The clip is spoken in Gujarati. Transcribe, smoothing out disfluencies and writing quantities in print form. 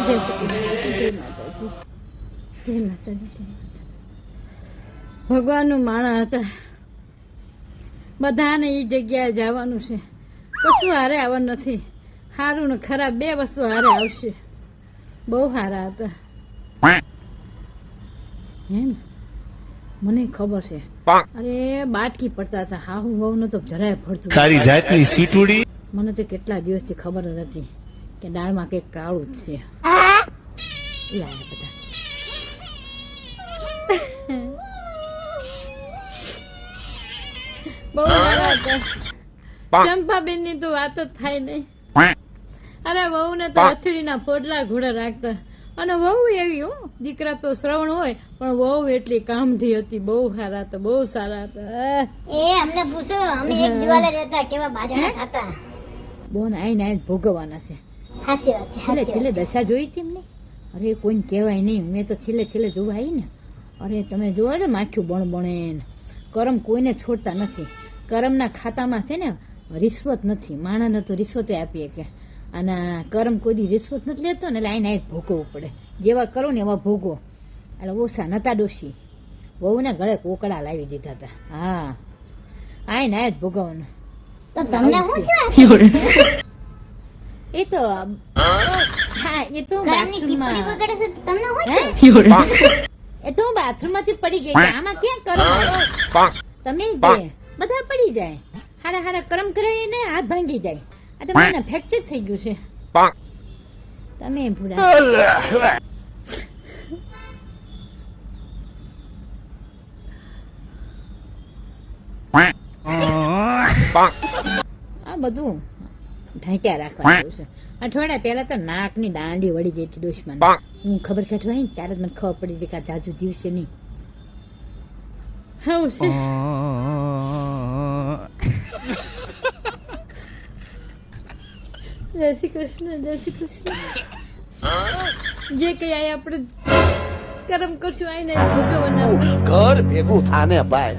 જય શ્રી કૃષ્ણ. જય માતાજી. જય માતાજી. ભગવાનનું માણા હતા. બધાને એ જગ્યાએ જવાનું છે. કશું હારે આવવાનું નથી. સારું ને ખરાબ બે વસ્તુ હારે આવશે. બહુ સારા હતા. હે ને મને ખબર છે. અરે બાટકી પડતા હતા. હાહુ વહુ નો તો જરાય પડતું. તારી જાતની સીટુડી. મને તો કેટલા દિવસથી ખબર જ હતી કે દાળમાં કંઈક કાળું જ છે. લાયા બધા બહુ સારા હતા. ચંપાબેન ની તો વાત જ થાય નહીં. અરે વહુ ને તો અથડીના ફોડલા ઘોડા રાખતા. અને વહુ એવી હો, દીકરા તો શ્રવણ હોય પણ વહુ એટલી કામઢી હતી. બહુ સારા હતા, બહુ સારા હતા. એ અમને પૂછો, અમે એક દિવાલે રહેતા, કેવા બાજણા થતા. બોન આઈને આઈને ભોગવવાના છે. હાસી વાત છે, છેલ્લે હાસી છેલ્લે વાત છે. દશા જોઈ હતી એમને. અરે કોઈને કહેવાય નહીં. મેં તો છેલ્લે છેલ્લે જોવા આવી ને. અરે તમે જોવા છો માખ્યું બણ બણે ને. કરમ કોઈને છોડતા નથી. કરમના ખાતામાં છે ને રિશ્વત નથી. માણાને તો રિશ્વતે આપીએ કે. અને કરમ કોઈ દી રિશ્વત નથી લેતો ને એટલે આઈને આઈને ભોગવવું પડે. જેવા કરો ને એવા ભોગવો. એટલે ઓછા નતા ડોશી વહુને ગળે કોકડા લાવી દીધા હતા. હા આઈને આય જ ભોગવવાનું. તો તમને શું થયું? એ તો હા એ તો ઘરની પીપળી બાથરૂમમાં બગડે છે તો તમને શું હે? થયું? એ તો હું બાથરૂમમાંથી પડી ગઈ કે આમાં ક્યાં કરો તમે જ દે. બધા પડી જાય. હારા હારા કરમ કરે ને હાથ ભાંગી જાય. આ તો મને ફ્રેક્ચર થઈ ગયું છે. તમે ભૂડા આ બધું ઢાંક્યા રાખવા જેવું છે. અઠવાડિયા પહેલા તો નાકની દાંડી વળી ગઈ હતી દુશ્મન. હું ખબર કાઢવા આવી ને ત્યારે જ મને ખબર પડી હતી કે આ જાજુ જીવશે નહીં. હા છે. જય શ્રી કૃષ્ણ, જય શ્રી કૃષ્ણ. જે કઈ આય આપણે કરમ કરશું આઈને ભોગવવાના. ઘર ભેગું થાને ભાઈ.